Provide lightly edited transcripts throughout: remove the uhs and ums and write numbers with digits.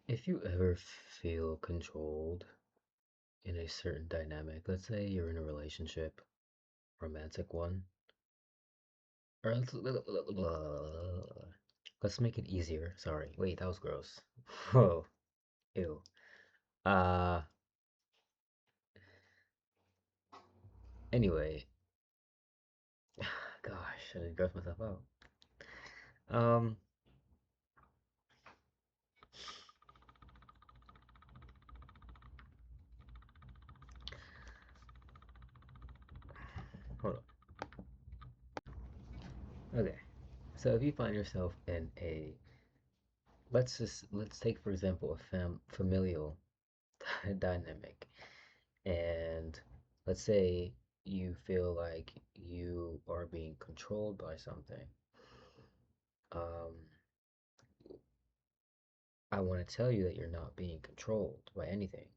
If you ever feel controlled in a certain dynamic, let's say you're in a relationship, romantic one, or let's make it easier. Sorry. Wait, that was gross. Whoa. Ew. Uh, anyway, gosh, I did gross myself out. Um, hold on. Okay. So if you find yourself in a, let's take for example a familial dynamic, and let's say you feel like you are being controlled by something. Um, I want to tell you that you're not being controlled by anything.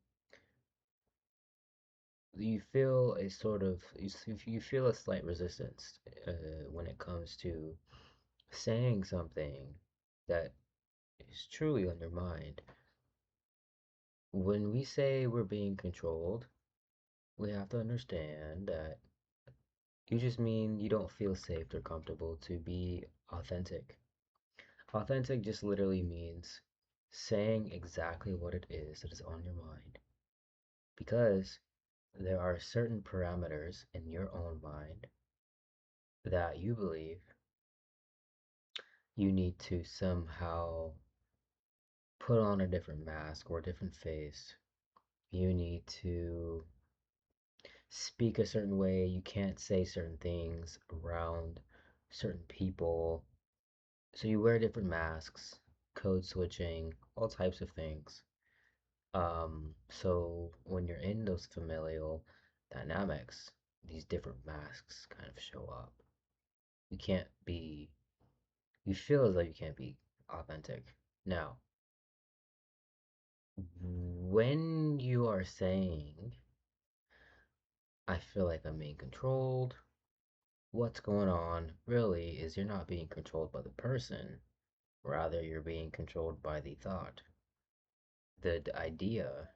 You feel a sort of you feel a slight resistance when it comes to saying something that is truly on your mind. When we say we're being controlled, we have to understand that you just mean you don't feel safe or comfortable to be authentic. Authentic just literally means saying exactly what it is that is on your mind. Because there are certain parameters in your own mind that you believe you need to somehow put on a different mask or a different face. You need to speak a certain way. You can't say certain things around certain people. So you wear different masks, code switching, all types of things. So when you're in those familial dynamics, these different masks kind of show up. You can't be, you feel as though you can't be authentic. Now, when you are saying, I feel like I'm being controlled, what's going on really is you're not being controlled by the person, rather, you're being controlled by the thought. The idea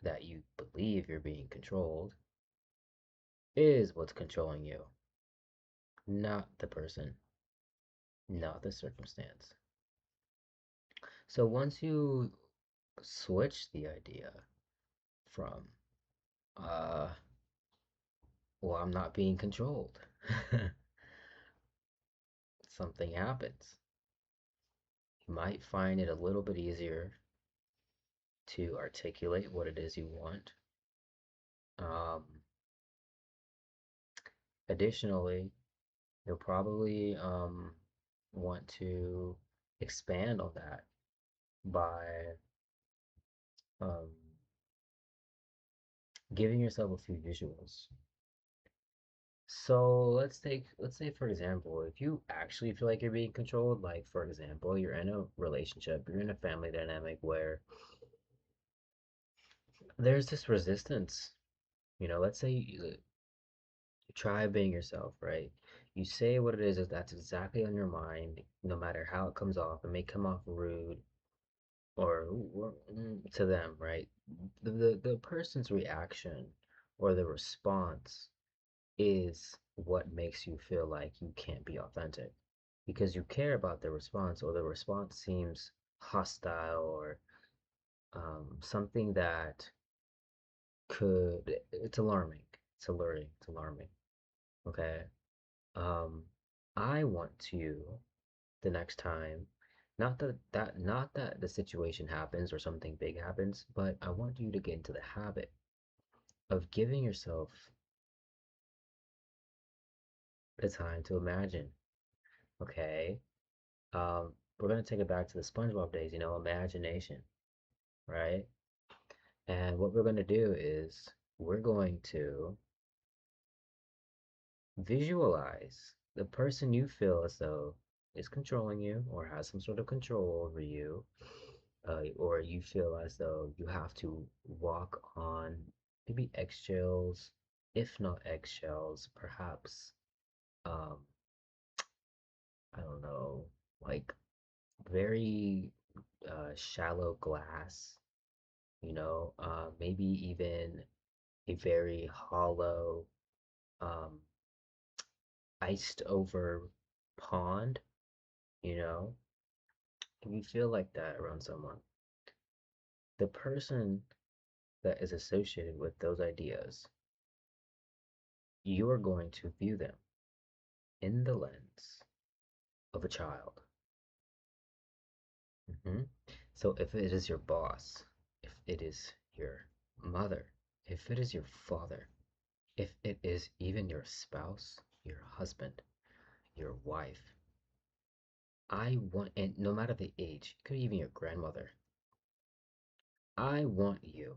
that you believe you're being controlled is what's controlling you, not the person, not the circumstance. So once you switch the idea from, uh, well, I'm not being controlled, something happens. You might find it a little bit easier to articulate what it is you want. Um, Additionally, you'll probably want to expand on that by um, giving yourself a few visuals. So let's say for example, if you actually feel like you're being controlled, like for example, you're in a relationship, you're in a family dynamic where there's this resistance. Let's say you try being yourself, right? You say what it is that's exactly on your mind, no matter how it comes off. It may come off rude or to them, right? The person's reaction or the response is what makes you feel like you can't be authentic because you care about the response, or the response seems hostile, or something that it's alarming. It's alluring. It's alarming. Okay. Um, I want to, the next time, not that the situation happens or something big happens, but I want you to get into the habit of giving yourself the time to imagine. Okay. We're gonna take it back to the SpongeBob days, imagination, right? And what we're gonna do is we're going to visualize the person you feel as though is controlling you or has some sort of control over you, or you feel as though you have to walk on maybe eggshells, if not eggshells, perhaps, I don't know, like very shallow glass, maybe even a very hollow, um, iced over pond, you know, if you feel like that around someone, the person that is associated with those ideas, you are going to view them in the lens of a child. hmm So if it is your boss, if it is your mother, if it is your father, if it is even your spouse, your husband, your wife, and no matter the age, it could be even your grandmother, I want you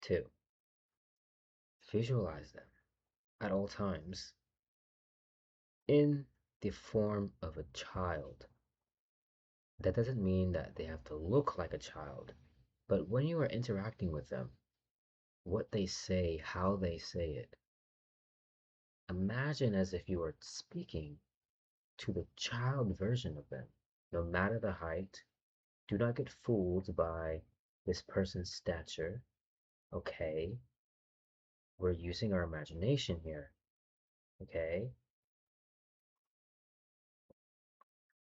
to visualize them at all times in the form of a child. That doesn't mean that they have to look like a child, but when you are interacting with them, what they say, how they say it, imagine as if you were speaking to the child version of them, no matter the height. Do not get fooled by this person's stature. Okay, we're using our imagination here. Okay,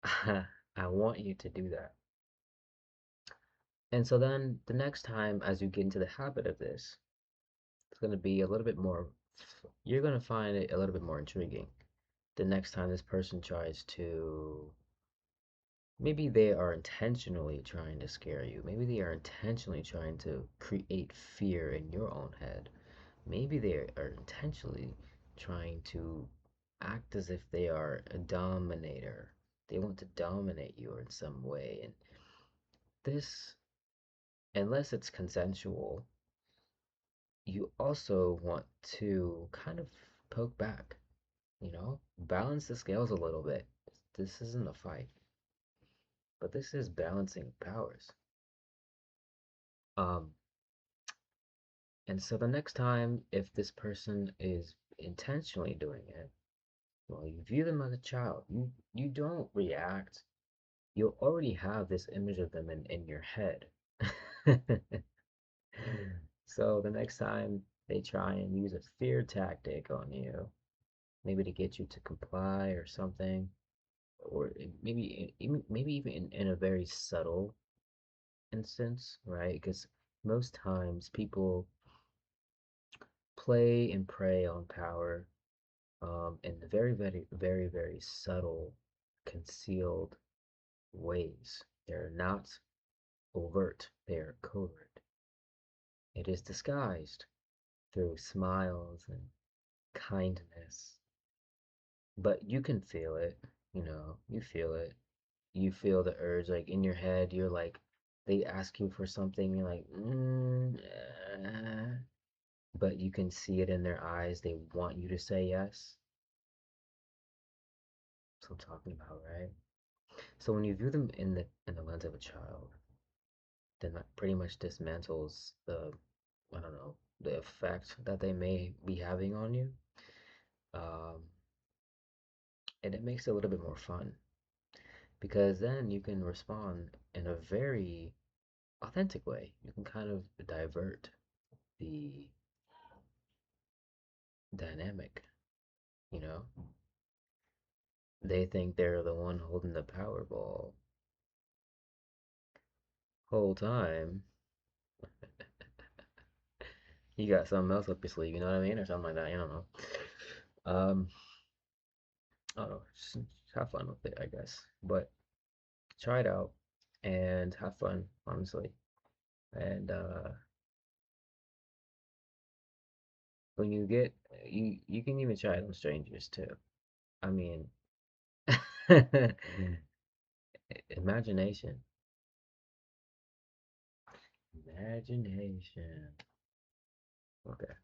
I want you to do that. And so then the next time, as you get into the habit of this, it's going to be a little bit more, you're going to find it a little bit more intriguing. The next time this person tries to, maybe they are intentionally trying to scare you. Maybe they are intentionally trying to create fear in your own head. Maybe they are intentionally trying to act as if they are a dominator. They want to dominate you in some way. And this, unless it's consensual, you also want to kind of poke back, balance the scales a little bit. This isn't a fight, but this is balancing powers. Um, and so the next time, if this person is intentionally doing it, well, you view them as a child. You don't react. You already have this image of them in your head. So the next time they try and use a fear tactic on you, maybe to get you to comply or something, or maybe even in a very subtle instance, right? Because most times people play and prey on power in very, very, very, very subtle, concealed ways. They're not overt, they're covert. It is disguised through smiles and kindness, but you can feel it, you feel it. You feel the urge, like in your head, you're like, they ask you for something, you're like, but you can see it in their eyes. They want you to say yes. That's what I'm talking about, right? So when you view them in the lens of a child, then that pretty much dismantles the, I don't know, the effect that they may be having on you. Um, and it makes it a little bit more fun because then you can respond in a very authentic way. You can kind of divert the dynamic, you know? They think they're the one holding the Powerball whole time. You got something else up your sleeve, you know what I mean? Or something like that, you don't know. Um, I don't know, just have fun with it, I guess. But try it out and have fun, honestly. And when you get you can even try it on strangers too. I mean, imagination. Imagination. Okay.